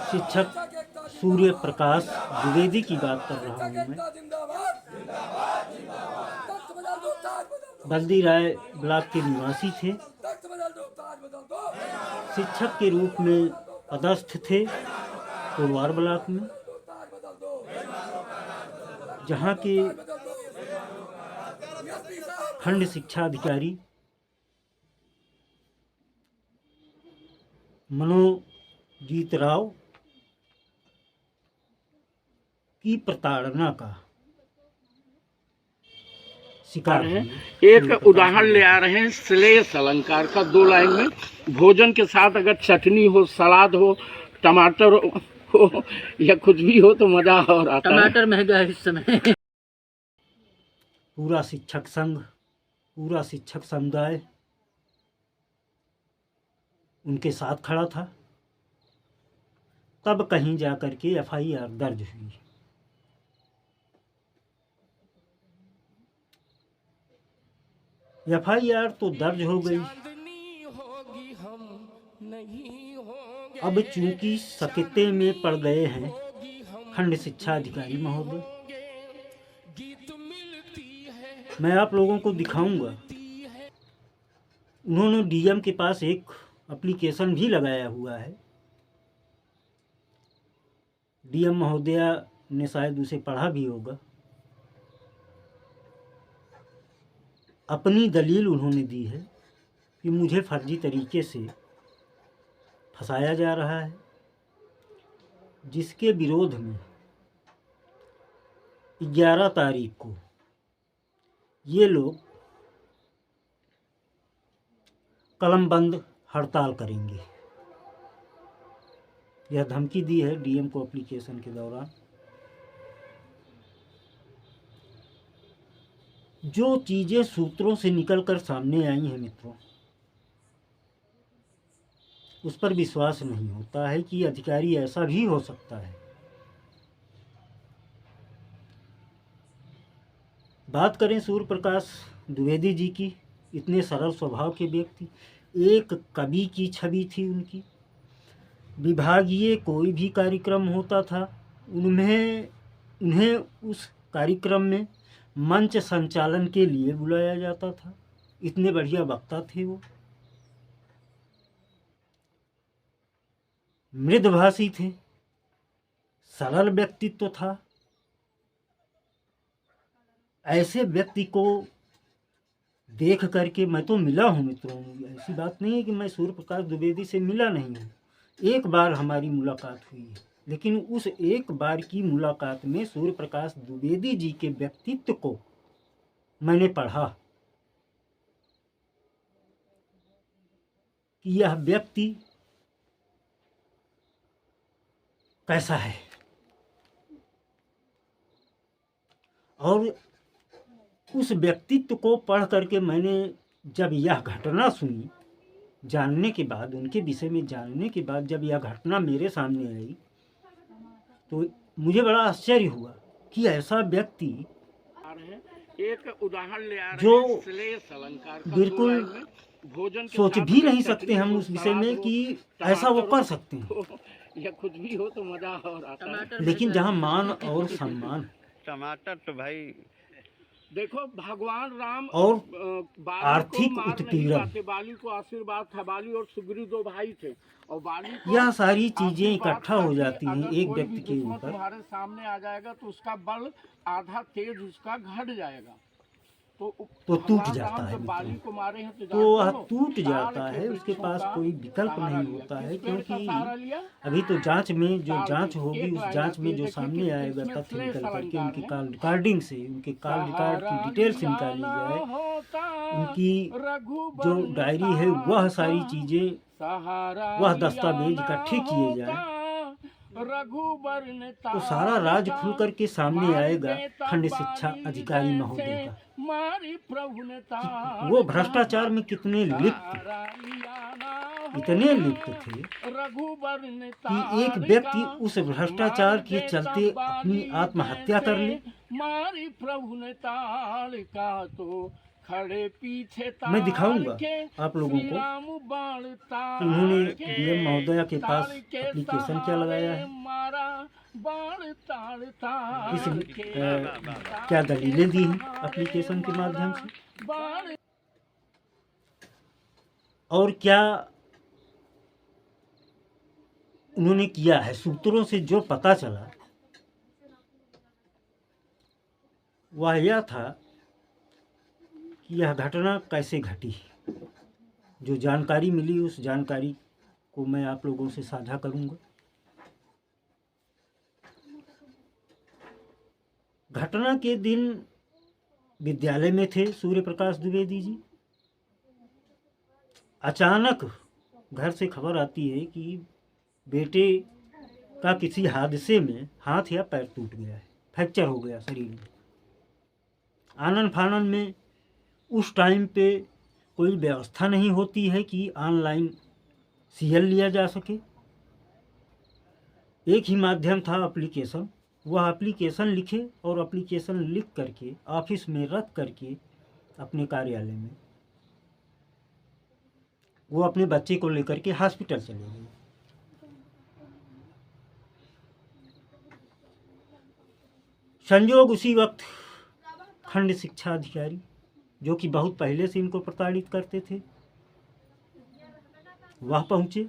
शिक्षक सूर्य प्रकाश द्विवेदी की बात कर रहा हूँ मैं। बल्दी राय ब्लॉक के निवासी थे। शिक्षक के रूप में पदस्थ थे कोरवार ब्लॉक में, जहाँ के खंड शिक्षा अधिकारी मनोजीत राव की प्रताड़ना का शिकार हैं। एक उदाहरण ले आ रहे हैं श्लेष अलंकार का 2 लाइन में। भोजन के साथ अगर चटनी हो, सलाद हो, टमाटर हो या कुछ भी हो तो मजा और आता है। टमाटर महंगा है इस समय। पूरा शिक्षक संघ, पूरा शिक्षक समुदाय उनके साथ खड़ा था। तब कहीं जाकर के एफआईआर दर्ज हुई। एफआईआर तो दर्ज हो गई। अब चूंकि सकिते में पड़ गए हैं खंड शिक्षा अधिकारी महोदय, मैं आप लोगों को दिखाऊंगा। उन्होंने डीएम के पास एक एप्लीकेशन भी लगाया हुआ है। डीएम महोदया ने शायद उसे पढ़ा भी होगा। अपनी दलील उन्होंने दी है कि मुझे फर्जी तरीके से फंसाया जा रहा है, जिसके विरोध में 11 तारीख को ये लोग कलमबंद हड़ताल करेंगे। यह धमकी दी है डीएम को एप्लीकेशन के दौरान। जो चीजें सूत्रों से निकलकर सामने आई हैं मित्रों, उस पर विश्वास नहीं होता है कि अधिकारी ऐसा भी हो सकता है। बात करें सूर्य प्रकाश द्विवेदी जी की, इतने सरल स्वभाव के व्यक्ति, एक कवि की छवि थी उनकी। विभागीय कोई भी कार्यक्रम होता था, उन्हें उस कार्यक्रम में मंच संचालन के लिए बुलाया जाता था। इतने बढ़िया वक्ता थे वो, मृदभाषी थे, सरल व्यक्तित्व था। ऐसे व्यक्ति को देख करके मैं तो मिला हूँ मित्रों। ऐसी बात नहीं है कि मैं सूर्य प्रकाश द्विवेदी से मिला नहीं हूँ। एक बार हमारी मुलाकात हुई है, लेकिन उस एक बार की मुलाकात में सूर्य प्रकाश द्विवेदी जी के व्यक्तित्व को मैंने पढ़ा कि यह व्यक्ति कैसा है। और उस व्यक्तित्व को पढ़ करके मैंने जब यह घटना सुनी, जानने के बाद, उनके विषय में जानने के बाद जब यह घटना मेरे सामने आई, तो मुझे बड़ा आश्चर्य हुआ कि ऐसा व्यक्ति एक उदाहरण ले आ रहे जो हैं श्लेष अलंकार का बिल्कुल भोजन सोच भी नहीं सकते हम उस विषय में कि ऐसा वो कर सकते हैं। या कुछ भी हो तो मजा और आता है। लेकिन जहाँ मान और सम्मान, टमाटर तो भाई देखो भगवान राम और आर्थिक उत्पीड़न, बाली को आशीर्वाद था। बाली और सुग्रीव 2 भाई थे और बाली को यह सारी चीजें इकट्ठा हो जाती हैं एक व्यक्ति के ऊपर। तुम्हारे सामने आ जाएगा तो उसका बल आधा तेज उसका घट जाएगा, तो टूट जाता है बाली को मारे हैं तो वह टूट जाता है। उसके पास कोई विकल्प नहीं होता है, क्योंकि अभी तो जांच में जो जांच होगी, उस जांच में जो सामने आएगा तथ्य निकल करके उनके कॉल रिकॉर्डिंग से, उनके कॉल रिकॉर्ड की डिटेल्स निकाली जाए, उनकी जो डायरी है वह सारी चीजें, वह दस्तावेज इकट्ठे किए जाए, तो सारा राज खुल करके सामने आएगा खंड शिक्षा अधिकारी महोदय का। वो भ्रष्टाचार में कितने लिप्त, इतने लिप्त थे कि एक व्यक्ति उस भ्रष्टाचार के चलते अपनी आत्महत्या कर ले। खड़े पीछे मैं दिखाऊंगा आप लोगों को कि उन्होंने डीएम महोदया के पास एप्लीकेशन क्या लगाया है, क्या दलीलें दी हैं एप्लीकेशन के माध्यम से, और क्या उन्होंने किया है। सूत्रों से जो पता चला वह यह था कि यह घटना कैसे घटी। जो जानकारी मिली उस जानकारी को मैं आप लोगों से साझा करूंगा। घटना के दिन विद्यालय में थे सूर्य प्रकाश द्विवेदी जी। अचानक घर से खबर आती है कि बेटे का किसी हादसे में हाथ या पैर टूट गया है, फ्रैक्चर हो गया शरीर में। आनन फानन में उस टाइम पे कोई व्यवस्था नहीं होती है कि ऑनलाइन सीएल लिया जा सके। एक ही माध्यम था एप्लीकेशन। वह एप्लीकेशन लिखे और एप्लीकेशन लिख करके ऑफिस में रख करके अपने कार्यालय में वो अपने बच्चे को लेकर के हॉस्पिटल चले गए। संयोग उसी वक्त खंड शिक्षा अधिकारी, जो कि बहुत पहले से इनको प्रताड़ित करते थे, वह पहुंचे।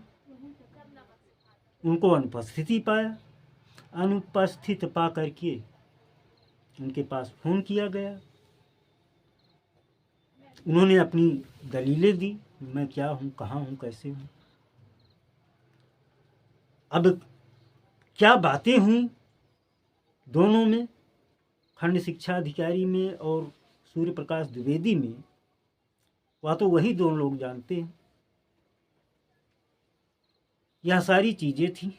उनको अनुपस्थिति पाया। अनुपस्थित पा करके उनके पास फ़ोन किया गया। उन्होंने अपनी दलीलें दी, मैं क्या हूँ, कहाँ हूँ, कैसे हूँ। अब क्या बातें हुई दोनों में, खंड शिक्षा अधिकारी में और सूर्य प्रकाश द्विवेदी में, वह तो वही दोनों लोग जानते हैं। यह सारी चीज़ें थी।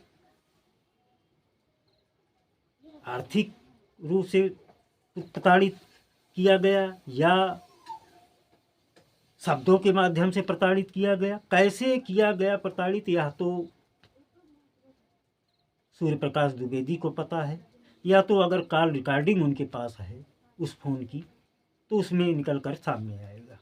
आर्थिक रूप से प्रताड़ित किया गया या शब्दों के माध्यम से प्रताड़ित किया गया। कैसे किया गया प्रताड़ित, यह तो सूर्य प्रकाश द्विवेदी को पता है, या तो अगर कॉल रिकॉर्डिंग उनके पास है उस फ़ोन की तो उसमें निकल कर सामने आएगा।